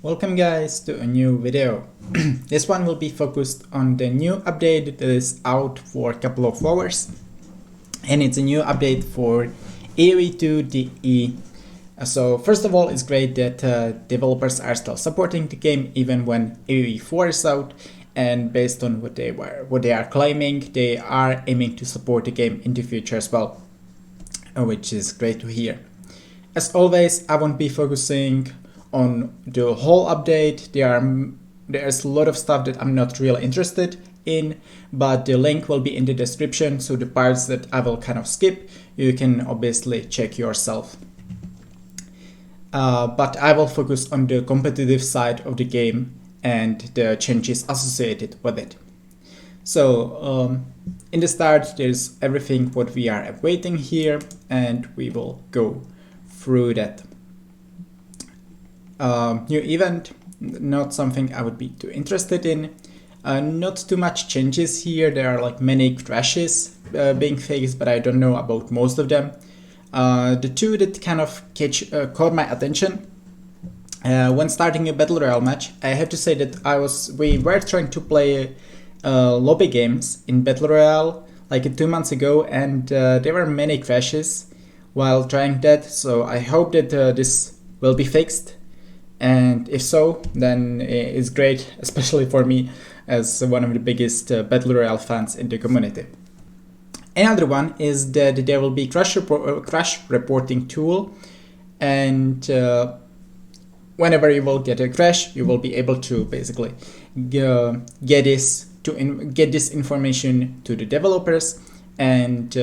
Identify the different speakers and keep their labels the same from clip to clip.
Speaker 1: Welcome guys to a new video. This one will be focused on the new update that is out for a couple of hours, and it's a new update for AoE 2 DE. So first of all, it's great that developers are still supporting the game even when AoE 4 is out, and based on what they are claiming, they are aiming to support the game in the future as well, which is great to hear. As always, I won't be focusing on the whole update. There's a lot of stuff that I'm not really interested in, but the link will be in the description, so the parts that I will kind of skip, you can obviously check yourself. But I will focus on the competitive side of the game and the changes associated with it. So in the start, there's everything what we are awaiting here, and we will go through that. New event, not something I would be too interested in. Not too much changes here. There are like many crashes being fixed, but I don't know about most of them. The two that kind of caught my attention when starting a battle royale match, I have to say that we were trying to play lobby games in battle royale like 2 months ago, and there were many crashes while trying that. So I hope that this will be fixed. And if so, then it's great, especially for me as one of the biggest Battle Royale fans in the community. Another one is that there will be crash reporting tool, and whenever you will get a crash, you will be able to basically get this information to the developers, and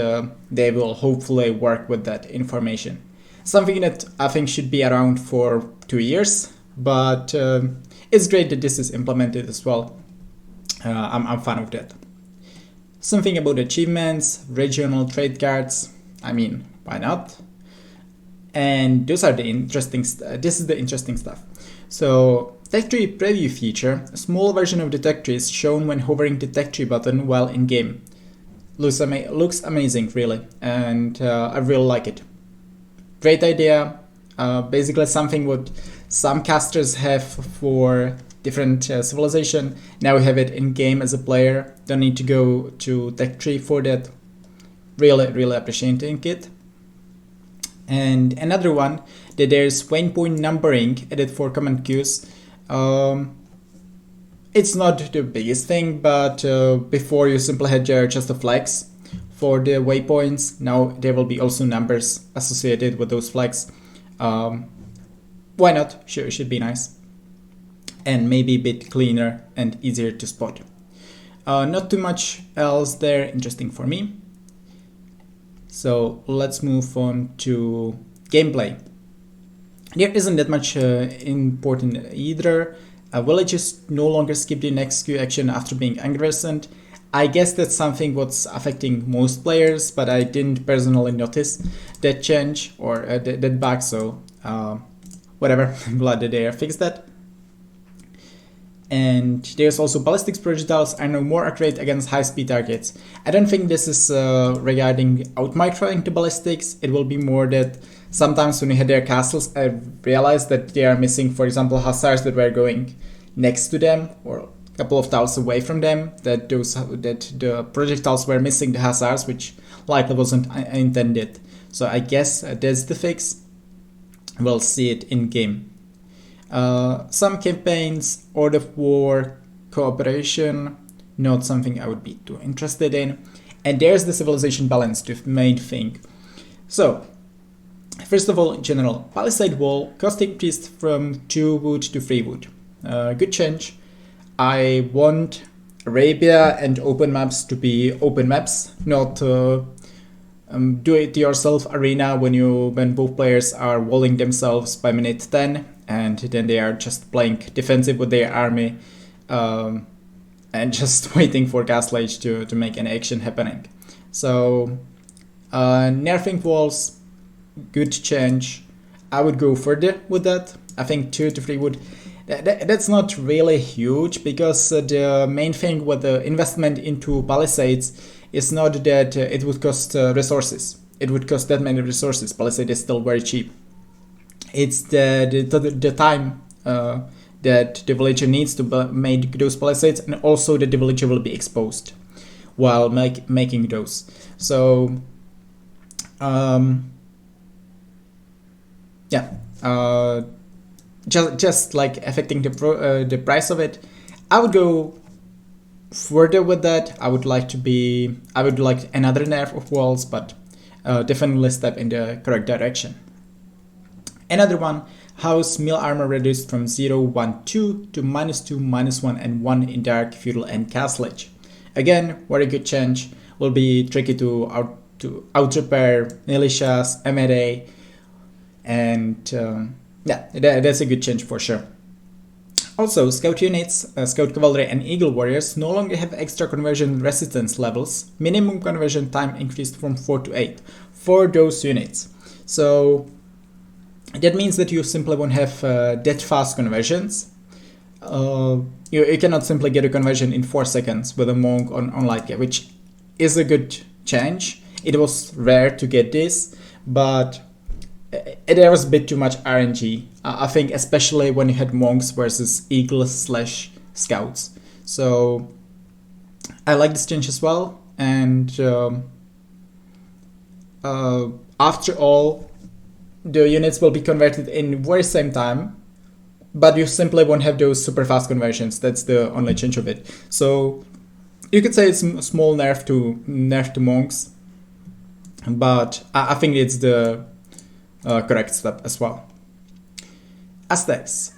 Speaker 1: they will hopefully work with that information. Something that I think should be around for 2 years, but it's great that this is implemented as well. I'm a fan of that. Something about achievements, regional trade cards. I mean, why not? And those are the interesting. This is the interesting stuff. So, tech tree preview feature. A small version of the tech tree is shown when hovering the tech tree button while in game. Looks amazing, really, and I really like it. Great idea. Basically something what some casters have for different civilization. Now we have it in game as a player. Don't need to go to tech tree for that. Really appreciating it. And another one, that there's waypoint numbering added for command queues. It's not the biggest thing, but before you simply had just the flags for the waypoints. Now there will be also numbers associated with those flags. Why not? Should be nice. And maybe a bit cleaner and easier to spot. Not too much else there interesting for me. So let's move on to gameplay. There isn't that much important either. Villages no longer skip the next queue action after being aggressed. I guess that's something what's affecting most players, but I didn't personally notice that change or that bug, so whatever, I'm glad that they fixed that. And there's also ballistics projectiles are now more accurate against high-speed targets. I don't think this is regarding outmicroing the ballistics. It will be more that sometimes when you hit their castles, I realized that they are missing, for example, hussars that were going next to them or couple of tiles away from them, that the projectiles were missing the hussars, which likely wasn't intended. So I guess that's the fix. We'll see it in game. Some campaigns, Order of War, cooperation, not something I would be too interested in. And there's the civilization balance, the main thing. So first of all, in general, palisade wall cost increased from 2 wood to 3 wood. Good change. I want Arabia and open maps to be open maps, not do-it-yourself arena when both players are walling themselves by minute 10 and then they are just playing defensive with their army and just waiting for Castle Age to make an action happening. So nerfing walls, good change. I would go further with that. I think 2 to 3 would. That's not really huge, because the main thing with the investment into palisades is not that it would cost resources. It would cost that many resources. Palisade is still very cheap. It's the time that the villager needs to make those palisades, and also that the villager will be exposed while making those. So yeah, just like affecting the price of it. I would go further with that. I would like another nerf of walls, but definitely step in the correct direction. Another one, house meal armor reduced from 0, 1, 2 to -2, -1, and 1 in dark, feudal, and castle age. Again, very good change. Will be tricky to out repair militias, MRA, and yeah, that's a good change for sure. Also, scout units, scout cavalry, and eagle warriors no longer have extra conversion resistance levels. Minimum conversion time increased from 4 to 8 for those units. So that means that you simply won't have that fast conversions. You cannot simply get a conversion in 4 seconds with a monk on light gear, which is a good change. It was rare to get this, but there was a bit too much RNG. I think especially when you had monks versus eagles / scouts. So I like this change as well. And after all, the units will be converted in very same time, but you simply won't have those super fast conversions. That's the only change of it. So you could say it's a small nerf to monks, but I think it's the correct step as well. Aztecs.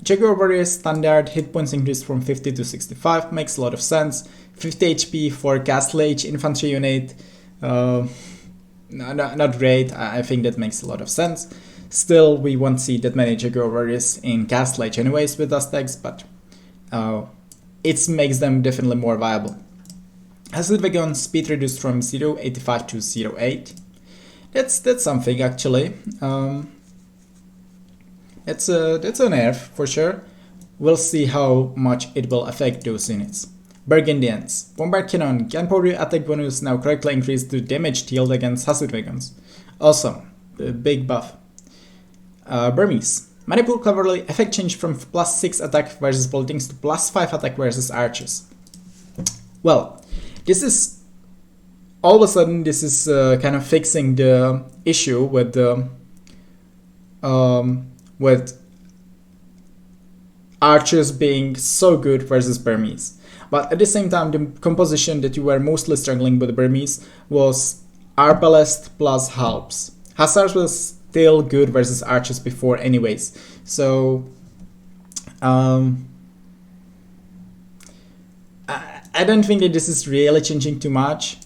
Speaker 1: Jaguar Warriors standard hit points increased from 50 to 65, makes a lot of sense. 50 HP for Castle Age infantry unit, not great. I think that makes a lot of sense. Still, we won't see that many Jaguar Warriors in Castle Age anyways with Aztecs, but it makes them definitely more viable. Hazard Wagon speed reduced from 0.85 to 0.8. That's something actually. That's a nerf for sure. We'll see how much it will affect those units. Burgundians. Bombard Cannon. Gunpowder attack bonus now correctly increased to damage dealt against Hazard Wagons. Awesome. Big buff. Burmese. Manipur Cavalry effect changed from +6 attack versus boltings to +5 attack versus archers. Well, this is all of a sudden this is kind of fixing the issue with the with archers being so good versus Burmese. But at the same time, the composition that you were mostly struggling with the Burmese was Arbalest plus Halps. Hussars was still good versus archers before anyways. So I don't think that this is really changing too much.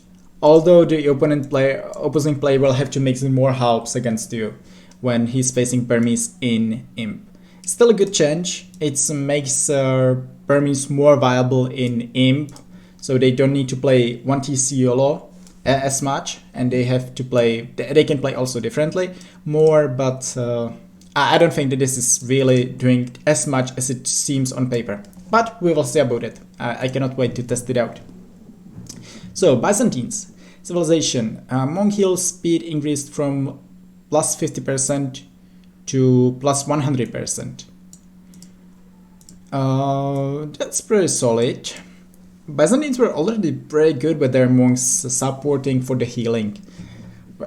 Speaker 1: Although the opposing player will have to make some more helps against you when he's facing Burmese in Imp. Still a good change. It makes Burmese more viable in Imp, so they don't need to play 1TC YOLO as much, and they can play also differently more, but I don't think that this is really doing as much as it seems on paper. But we will see about it. I cannot wait to test it out. So, Byzantines. Civilization. Monk Hill speed increased from +50% to +100%. That's pretty solid. Byzantines were already pretty good with their monks supporting for the healing.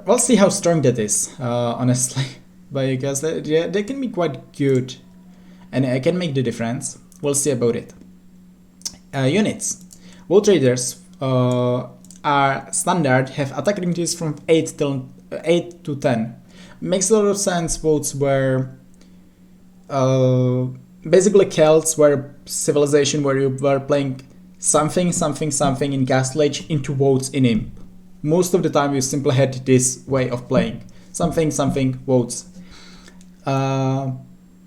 Speaker 1: We'll see how strong that is, honestly. But because they can be quite good and I can make the difference. We'll see about it. Units. War traders are standard, have attack ranges from 8 to 10. Makes a lot of sense. Votes were basically Celts were civilization where you were playing something in Castle Age into votes in Imp. Most of the time you simply had this way of playing. Something votes.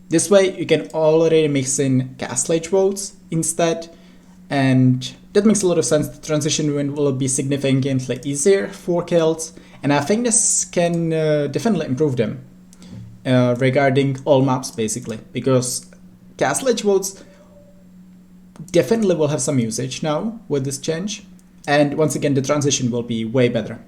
Speaker 1: This way you can already mix in Castle Age votes instead, and that makes a lot of sense. The transition will be significantly easier for Celts, and I think this can definitely improve them regarding all maps basically, because Castle Age votes definitely will have some usage now with this change, and once again the transition will be way better.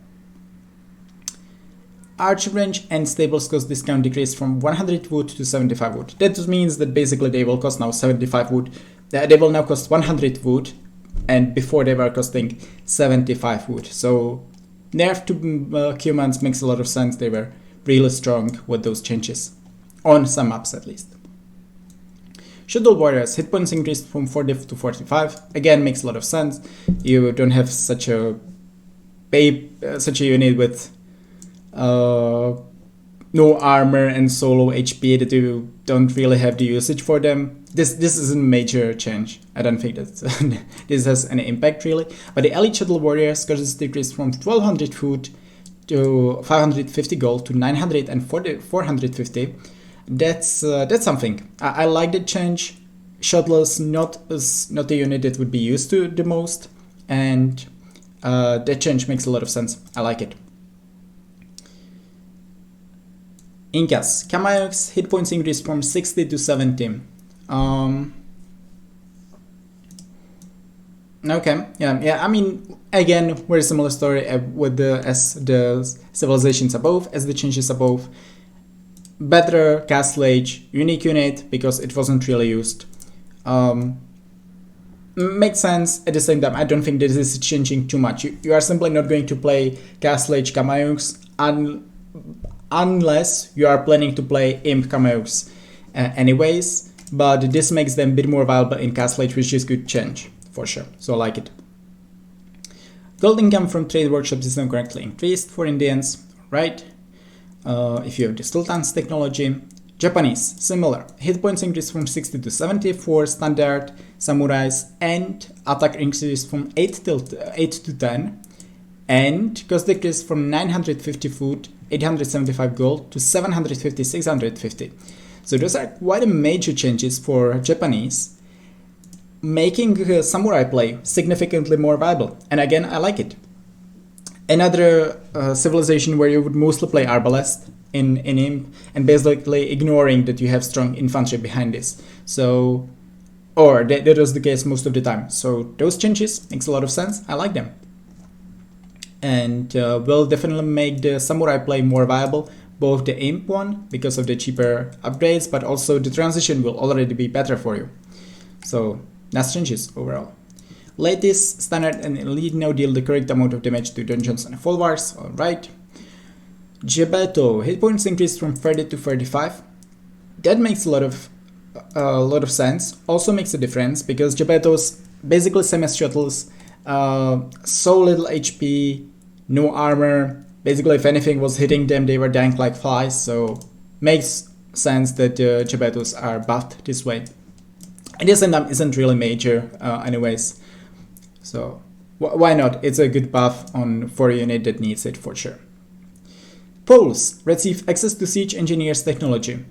Speaker 1: archer range and stables cost discount decreased from 100 wood to 75 wood. That means that basically they will cost now 75 wood. They will now cost 100 wood, and before they were costing 75 wood. So nerf to humans makes a lot of sense. They were really strong with those changes, on some maps at least. Shadow Warriors, hit points increased from 40 to 45. Again, makes a lot of sense. You don't have such a unit with no armor and solo HP that you don't really have the usage for them. This is a major change. I don't think that this has any impact really. But the Elite Shuttle Warriors cost decreased from 1200 food to 550 gold to 900 and 450. That's something. I like the change. Shuttles not a unit that would be used to the most, and that change makes a lot of sense. I like it. Incas, Kamayok's hit points increased from 60 to 70. Okay, yeah. I mean, again, very similar story with as the civilizations above, as the changes above. Better Castle Age unique unit because it wasn't really used. Makes sense. At the same time, I don't think this is changing too much. You are simply not going to play Castle Age Kamayuks unless you are planning to play Imp Kamayuks anyways, but this makes them a bit more viable in Castle Age, which is good change for sure. So I like it. Gold income from trade workshops is now correctly increased for Indians, right? If you have the Sultan's technology. Japanese, similar. Hit points increased from 60 to 70 for standard samurais, and attack increased from 8 to 10, and cost decreased from 950 food, 875 gold to 750, 650. So those are quite a major changes for Japanese, making samurai play significantly more viable. And again, I like it. Another civilization where you would mostly play Arbalest in Imp, and basically ignoring that you have strong infantry behind this. So, or that was the case most of the time. So those changes makes a lot of sense. I like them, and will definitely make the samurai play more viable. Both the Imp one because of the cheaper upgrades, but also the transition will already be better for you. So nice changes overall. Latest, standard and elite now deal the correct amount of damage to dungeons and folwarks. Alright. Geppetto, hit points increased from 30 to 35. That makes a lot of sense. Also makes a difference because Geppetto's basically semi-shuttles, so little HP, no armor. Basically, if anything was hitting them, they were dying like flies. So makes sense that Geppettos are buffed this way. And this isn't really major, anyways. So why not? It's a good buff for a unit that needs it for sure. Poles receive access to siege engineers technology.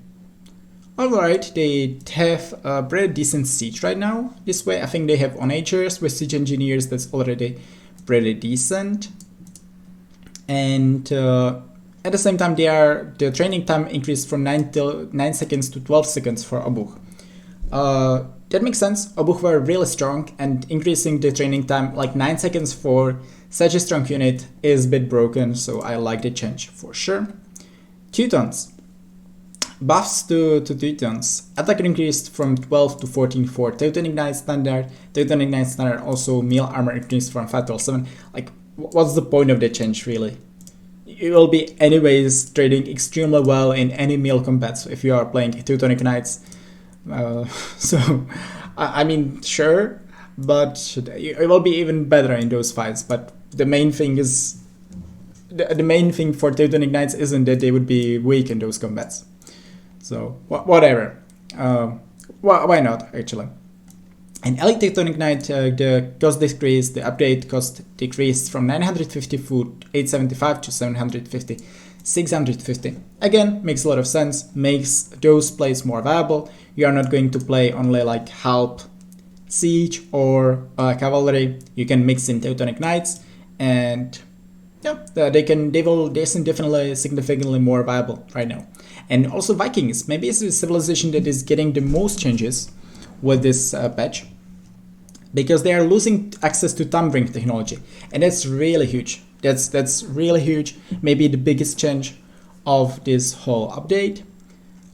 Speaker 1: Alright, they have a pretty decent siege right now. This way, I think they have onagers with siege engineers. That's already pretty decent. And at the same time, the training time increased from 9 seconds to 12 seconds for Obuch. That makes sense. Obuch were really strong, and increasing the training time like 9 seconds for such a strong unit is a bit broken, so I like the change for sure. Teutons. Buffs to Teutons. Attack increased from 12 to 14 for Teutonic Knight Standard. Teutonic Knight Standard also meal armor increased from 5 to 7. Like, what's the point of the change really? You will be anyways trading extremely well in any meal combats if you are playing Teutonic Knights. So, I mean, sure, but it will be even better in those fights. But the main thing is, the main thing for Teutonic Knights isn't that they would be weak in those combats. So, whatever. Why not, actually? And Elite Teutonic Knight, the cost decreased, the upgrade cost decreased from 950 food, 875 to 750, 650. Again, makes a lot of sense, makes those plays more viable. You are not going to play only like Halp, Siege or Cavalry. You can mix in Teutonic Knights, and yeah, they will definitely significantly more viable right now. And also Vikings, maybe it's a civilization that is getting the most changes with this patch, because they are losing access to Thumb Ring technology, and that's really huge. That's really huge. Maybe the biggest change of this whole update.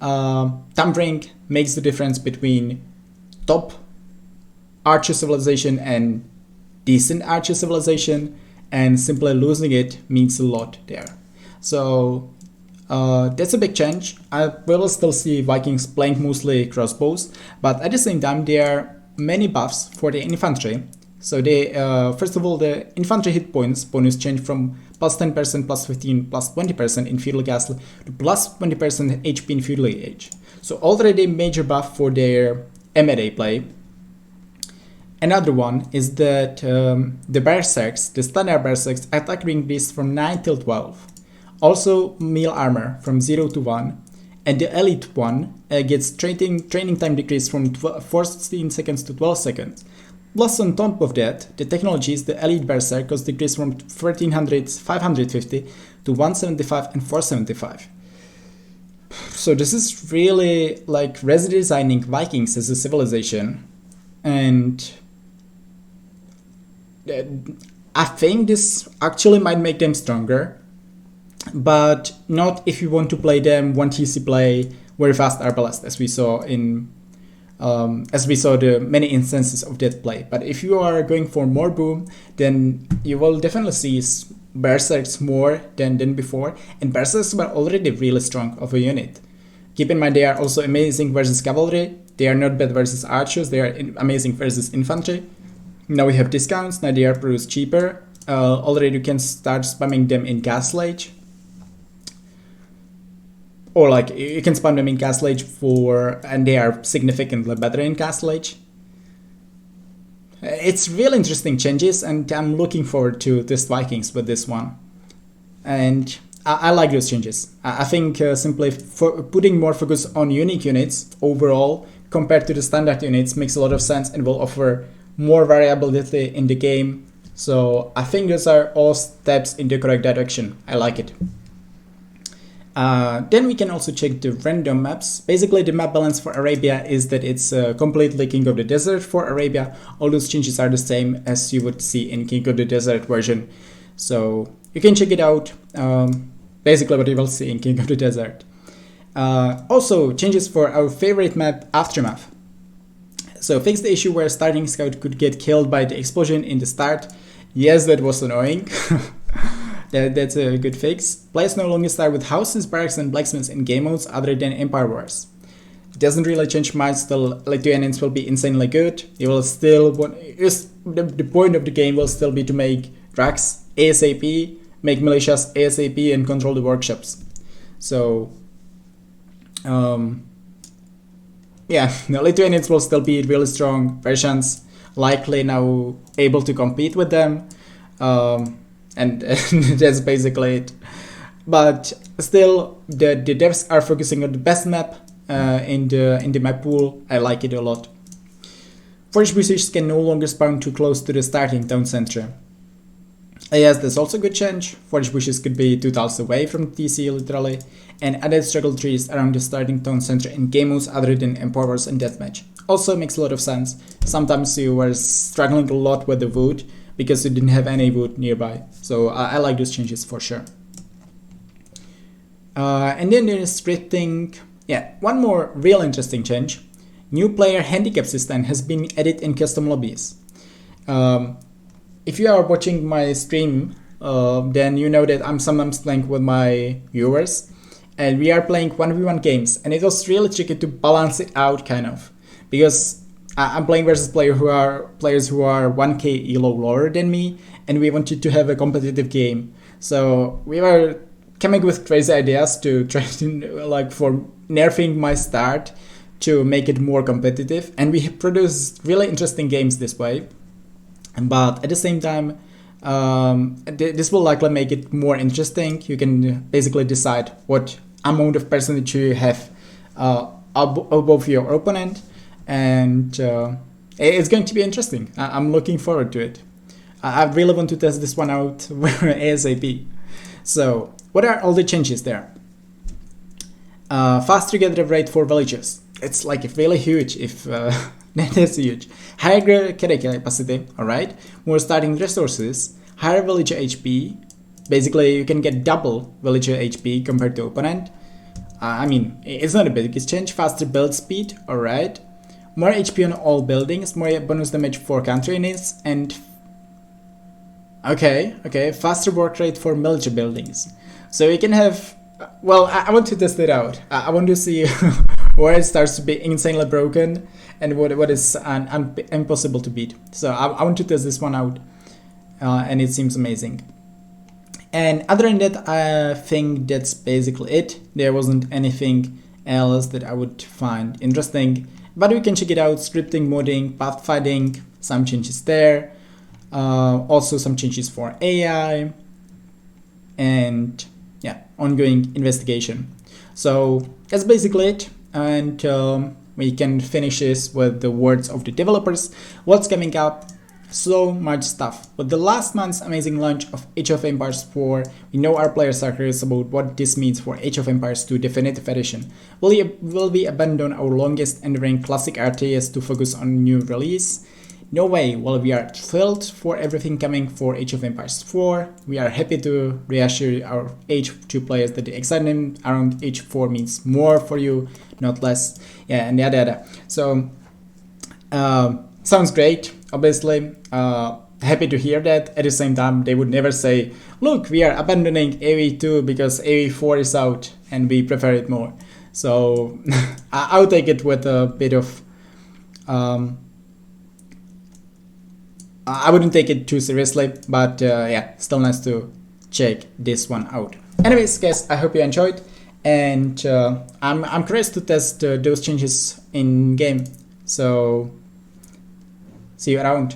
Speaker 1: Tampering makes the difference between top Archer civilization and decent Archer civilization, and simply losing it means a lot there. So that's a big change. I will still see Vikings playing mostly crossbows, but at the same time there are many buffs for the infantry. So they first of all, the infantry hit points bonus change from plus 10%, plus 15%, plus 20% in feudal castle to plus 20% HP in feudal age. So already major buff for their melee play. Another one is that the berserks, the standard berserks, attack increase from 9 till 12. Also meal armor from 0 to 1. And the elite one gets training time decrease from 14 seconds to 12 seconds. Plus on top of that, the technologies, the elite berserk was decreased from 1300, 550 to 175 and 475. So this is really like redesigning Vikings as a civilization. And I think this actually might make them stronger, but not if you want to play them 1TC play very fast Arbalest, as we saw the many instances of that play. But if you are going for more boom, then you will definitely see berserks more than before, and berserks were already really strong of a unit. Keep in mind they are also amazing versus cavalry. They are not bad versus archers. They are amazing versus infantry. Now we have discounts. Now they are produced cheaper. Already you can start spamming them in Castle Age. Or like you can spam them in Castle Age and they are significantly better in Castle Age. It's real interesting changes, and I'm looking forward to this Vikings with this one. And I like those changes. I think simply for putting more focus on unique units overall compared to the standard units makes a lot of sense and will offer more variability in the game. So I think those are all steps in the correct direction. I like it. Then we can also check the random maps. Basically the map balance for Arabia is that it's completely King of the Desert for Arabia. All those changes are the same as you would see in King of the Desert version. So you can check it out. Basically what you will see in King of the Desert. Also changes for our favorite map, Aftermath. So fix the issue where starting scout could get killed by the explosion in the start. Yes, that was annoying. That's a good fix. Players no longer start with houses, barracks and blacksmiths in game modes other than Empire Wars. It doesn't really change much, still Lithuanians will be insanely good. You will still the point of the game will still be to make trucks ASAP, make militias ASAP and control the workshops. So yeah, the Lithuanians will still be really strong. Persians likely now able to compete with them. And that's basically it. But still, the devs are focusing on the best map in the map pool. I like it a lot. Forge bushes can no longer spawn too close to the starting town center. Yes, that's also a good change. Forge bushes could be 2 tiles away from TC literally, and added struggle trees around the starting town center in game modes other than Empire Wars and Deathmatch. Also makes a lot of sense. Sometimes you were struggling a lot with the wood because you didn't have any wood nearby. So I like those changes for sure. And then there is scripting. Yeah, one more real interesting change. New player handicap system has been added in custom lobbies. If you are watching my stream, then you know that I'm sometimes playing with my viewers, and we are playing 1v1 games, and it was really tricky to balance it out kind of, because I'm playing versus players who are 1k elo lower than me, and we wanted to have a competitive game. So we were coming with crazy ideas to try to like for nerfing my start to make it more competitive, and we produced really interesting games this way. But at the same time, this will likely make it more interesting. You can basically decide what amount of percentage you have above your opponent, and it's going to be interesting. I'm looking forward to it. I really want to test this one out ASAP. So what are all the changes there? Fast regenerative rate for villages. It's like really huge if that is huge. Higher carry capacity, alright. More starting resources, higher villager HP, Basically, you can get double villager HP compared to opponent. I mean, it's not a big change. Faster build speed, alright. More HP on all buildings, more bonus damage for counter units, and okay, faster work rate for villager buildings. So you can have, well, I want to test it out. I want to see where it starts to be insanely broken and what is impossible to beat. So I want to test this one out, and it seems amazing. And other than that, I think that's basically it. There wasn't anything else that I would find interesting, but we can check it out. Scripting, modding, pathfinding, some changes there. Also some changes for AI, and yeah, ongoing investigation. So that's basically it, and we can finish this with the words of the developers. What's coming up? So much stuff. With the last month's amazing launch of Age of Empires 4, we know our players are curious about what this means for Age of Empires 2 Definitive Edition. Will we abandon our longest enduring classic RTS to focus on new release? No way. Well, we are thrilled for everything coming for Age of Empires 4. We are happy to reassure our Age 2 players that the excitement around Age 4 means more for you, not less. Yeah, and yada. So, sounds great, obviously. Happy to hear that. At the same time, they would never say, look, we are abandoning AoE2 because AoE4 is out and we prefer it more. So, I'll take it with a bit of... I wouldn't take it too seriously, but yeah, still nice to check this one out. Anyways, guys, I hope you enjoyed, and I'm curious to test those changes in game. So see you around.